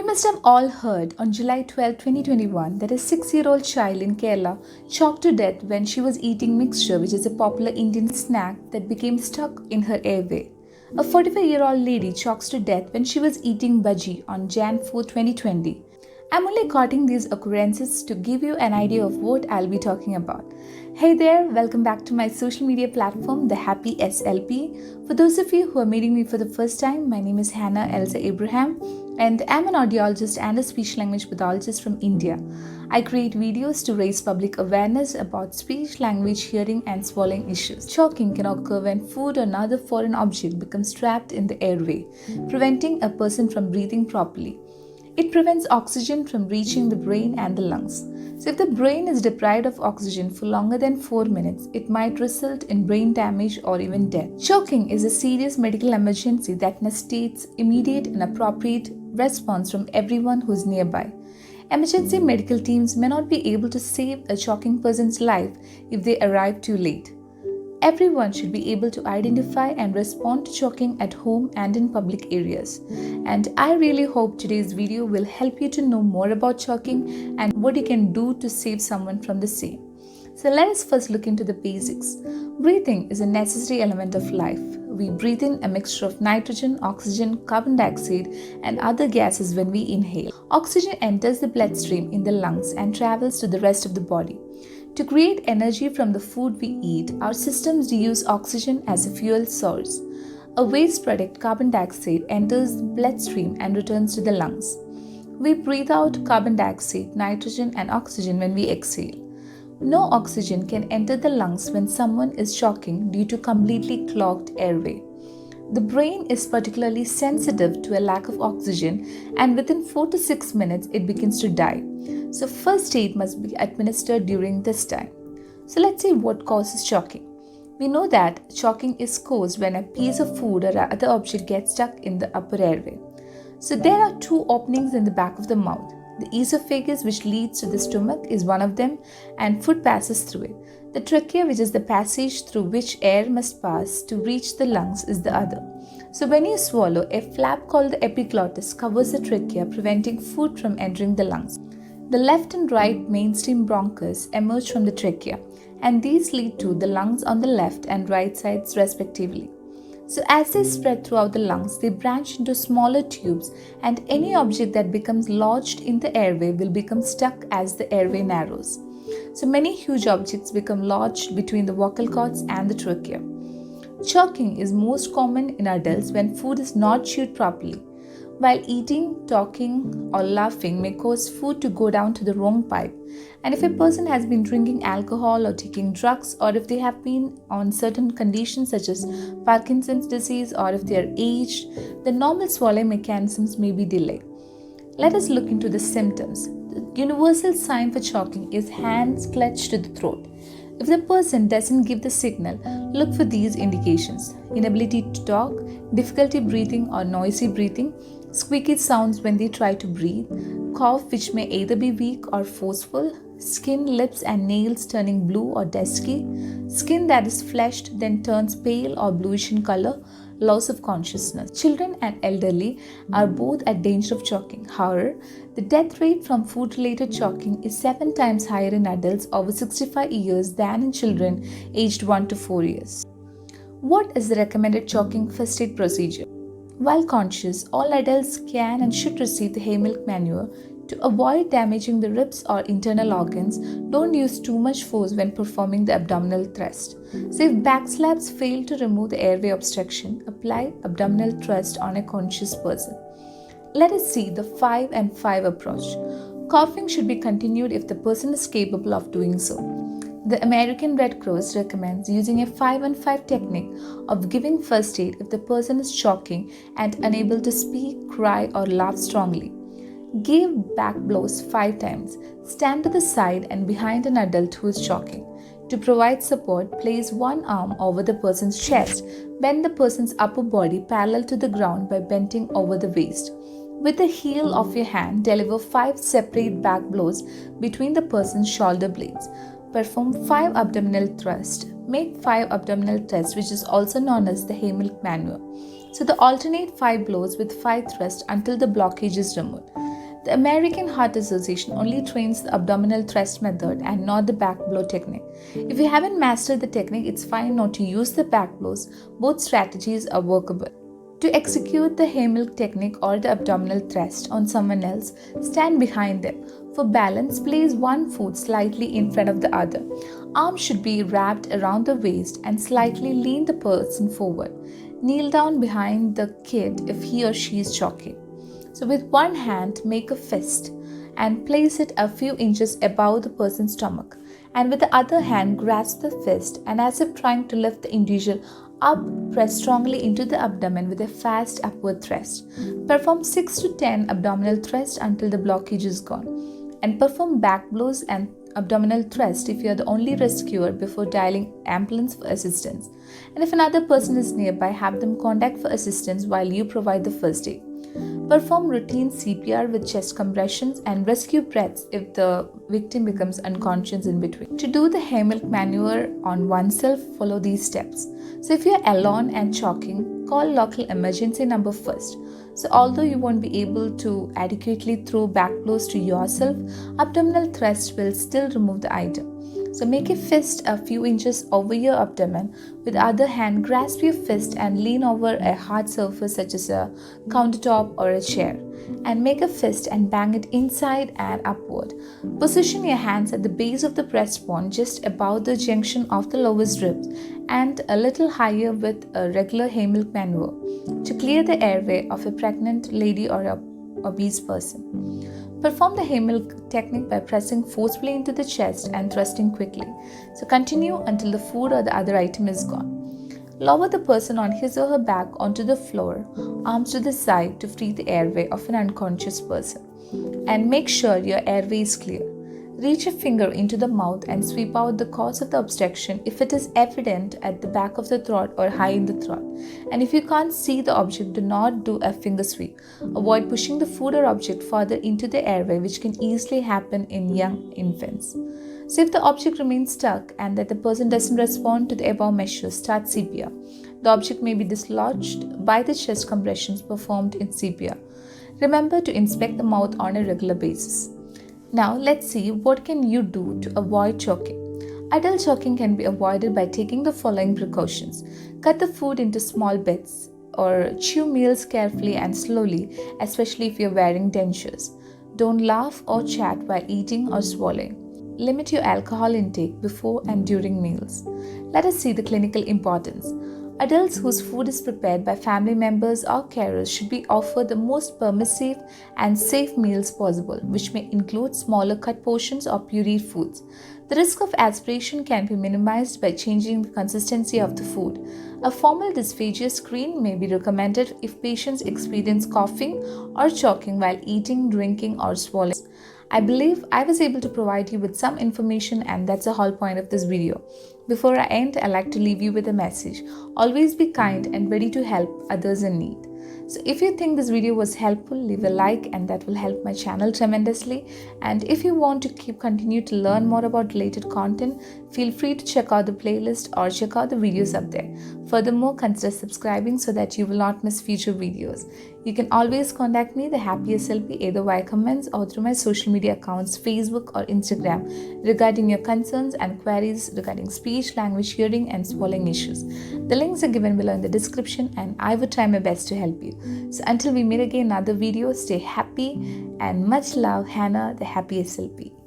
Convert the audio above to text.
must have all heard on July 12, 2021 that a 6-year-old child in Kerala choked to death when she was eating mixture, which is a popular Indian snack that became stuck in her airway. A 45-year-old lady chokes to death when she was eating bhaji on Jan 4, 2020. I'm only quoting these occurrences to give you an idea of what I'll be talking about. Hey there, welcome back to my social media platform, TheHappySLP. For those of you who are meeting me for the first time, my name is Hannah Elsa Abraham, and I'm an audiologist and a speech language pathologist from India. I create videos to raise public awareness about speech, language, hearing, and swallowing issues. Choking can occur when food or another foreign object becomes trapped in the airway, preventing a person from breathing properly. It prevents oxygen from reaching the brain and the lungs. So if the brain is deprived of oxygen for longer than 4 minutes, it might result in brain damage or even death. Choking is a serious medical emergency that necessitates immediate and appropriate response from everyone who is nearby. Emergency medical teams may not be able to save a choking person's life if they arrive too late. Everyone should be able to identify and respond to choking at home and in public areas. And I really hope today's video will help you to know more about choking and what you can do to save someone from the same. So let us first look into the basics. Breathing is a necessary element of life. We breathe in a mixture of nitrogen, oxygen, carbon dioxide, and other gases when we inhale. Oxygen enters the bloodstream in the lungs and travels to the rest of the body. To create energy from the food we eat, our systems use oxygen as a fuel source. A waste product, carbon dioxide, enters the bloodstream and returns to the lungs. We breathe out carbon dioxide, nitrogen, and oxygen when we exhale. No oxygen can enter the lungs when someone is choking due to completely clogged airway. The brain is particularly sensitive to a lack of oxygen, and within 4 to 6 minutes it begins to die. So first aid must be administered during this time. So let's see what causes choking. We know that choking is caused when a piece of food or other object gets stuck in the upper airway. So there are two openings in the back of the mouth. The esophagus, which leads to the stomach, is one of them, and food passes through it. The trachea, which is the passage through which air must pass to reach the lungs, is the other. So when you swallow, a flap called the epiglottis covers the trachea, preventing food from entering the lungs. The left and right mainstream bronchus emerge from the trachea, and these lead to the lungs on the left and right sides respectively. So as they spread throughout the lungs, they branch into smaller tubes, and any object that becomes lodged in the airway will become stuck as the airway narrows. So many huge objects become lodged between the vocal cords and the trachea. Choking is most common in adults when food is not chewed properly. While eating, talking, or laughing may cause food to go down to the wrong pipe. And if a person has been drinking alcohol or taking drugs, or if they have been on certain conditions such as Parkinson's disease, or if they are aged, the normal swallowing mechanisms may be delayed. Let us look into the symptoms. The universal sign for choking is hands clutched to the throat. If the person doesn't give the signal, look for these indications: inability to talk, difficulty breathing or noisy breathing, squeaky sounds when they try to breathe, cough which may either be weak or forceful, skin, lips and nails turning blue or dusky, skin that is flushed then turns pale or bluish in color, loss of consciousness. Children and elderly are both at danger of choking. However, the death rate from food-related choking is 7 times higher in adults over 65 years than in children aged 1 to 4 years. What is the recommended choking first aid procedure? While conscious, all adults can and should receive the Heimlich manual. To avoid damaging the ribs or internal organs, don't use too much force when performing the abdominal thrust. So if back slabs fail to remove the airway obstruction, apply abdominal thrust on a conscious person. Let us see the 5 and 5 approach. Coughing should be continued if the person is capable of doing so. The American Red Cross recommends using a 5 and 5 technique of giving first aid if the person is choking and unable to speak, cry, or laugh strongly. Give back blows 5 times. Stand to the side and behind an adult who is choking. To provide support, place one arm over the person's chest. Bend the person's upper body parallel to the ground by bending over the waist. With the heel of your hand, deliver 5 separate back blows between the person's shoulder blades. Perform 5 abdominal thrusts. Make 5 abdominal thrusts, which is also known as the Heimlich maneuver. So the alternate 5 blows with 5 thrusts until the blockage is removed. The American Heart Association only trains the abdominal thrust method and not the back blow technique. If you haven't mastered the technique, it's fine not to use the back blows. Both strategies are workable. To execute the Heimlich technique or the abdominal thrust on someone else, stand behind them. For balance, place one foot slightly in front of the other. Arms should be wrapped around the waist and slightly lean the person forward. Kneel down behind the kid if he or she is choking. So with one hand, make a fist and place it a few inches above the person's stomach. And with the other hand, grasp the fist and as if trying to lift the individual up, press strongly into the abdomen with a fast upward thrust. Perform 6 to 10 abdominal thrusts until the blockage is gone. And perform back blows and abdominal thrust if you are the only rescuer before dialing ambulance for assistance. And if another person is nearby, have them contact for assistance while you provide the first aid. Perform routine CPR with chest compressions and rescue breaths if the victim becomes unconscious in between. To do the Heimlich maneuver on oneself, follow these steps. So if you're alone and choking, call local emergency number first. So although you won't be able to adequately throw back blows to yourself, abdominal thrust will still remove the item. So make a fist a few inches over your abdomen. With the other hand, grasp your fist and lean over a hard surface such as a countertop or a chair. And make a fist and bang it inside and upward. Position your hands at the base of the breastbone just above the junction of the lowest ribs and a little higher with a regular Heimlich maneuver to clear the airway of a pregnant lady or an obese person. Perform the Heimlich technique by pressing forcefully into the chest and thrusting quickly. So continue until the food or the other item is gone. Lower the person on his or her back onto the floor, arms to the side to free the airway of an unconscious person. And make sure your airway is clear. Reach a finger into the mouth and sweep out the cause of the obstruction if it is evident at the back of the throat or high in the throat. And if you can't see the object, do not do a finger sweep. Avoid pushing the food or object further into the airway, which can easily happen in young infants. So if the object remains stuck and that the person doesn't respond to the above measures, start CPR. The object may be dislodged by the chest compressions performed in CPR. Remember to inspect the mouth on a regular basis. Now let's see what can you do to avoid choking. Adult choking can be avoided by taking the following precautions. Cut the food into small bits or chew meals carefully and slowly, especially if you're wearing dentures. Don't laugh or chat while eating or swallowing. Limit your alcohol intake before and during meals. Let us see the clinical importance. Adults whose food is prepared by family members or carers should be offered the most permissive and safe meals possible, which may include smaller cut portions or pureed foods. The risk of aspiration can be minimized by changing the consistency of the food. A formal dysphagia screen may be recommended if patients experience coughing or choking while eating, drinking, or swallowing. I believe I was able to provide you with some information, and that's the whole point of this video. Before I end, I'd like to leave you with a message. Always be kind and ready to help others in need. So if you think this video was helpful, leave a like and that will help my channel tremendously. And if you want to continue to learn more about related content, feel free to check out the playlist or check out the videos up there. Furthermore, consider subscribing so that you will not miss future videos. You can always contact me, TheHappySLP, either via comments or through my social media accounts, Facebook or Instagram, regarding your concerns and queries regarding speech, language, hearing and swallowing issues. The links are given below in the description and I will try my best to help you. So until we meet again in another video, stay happy and much love, Hannah, TheHappySLP.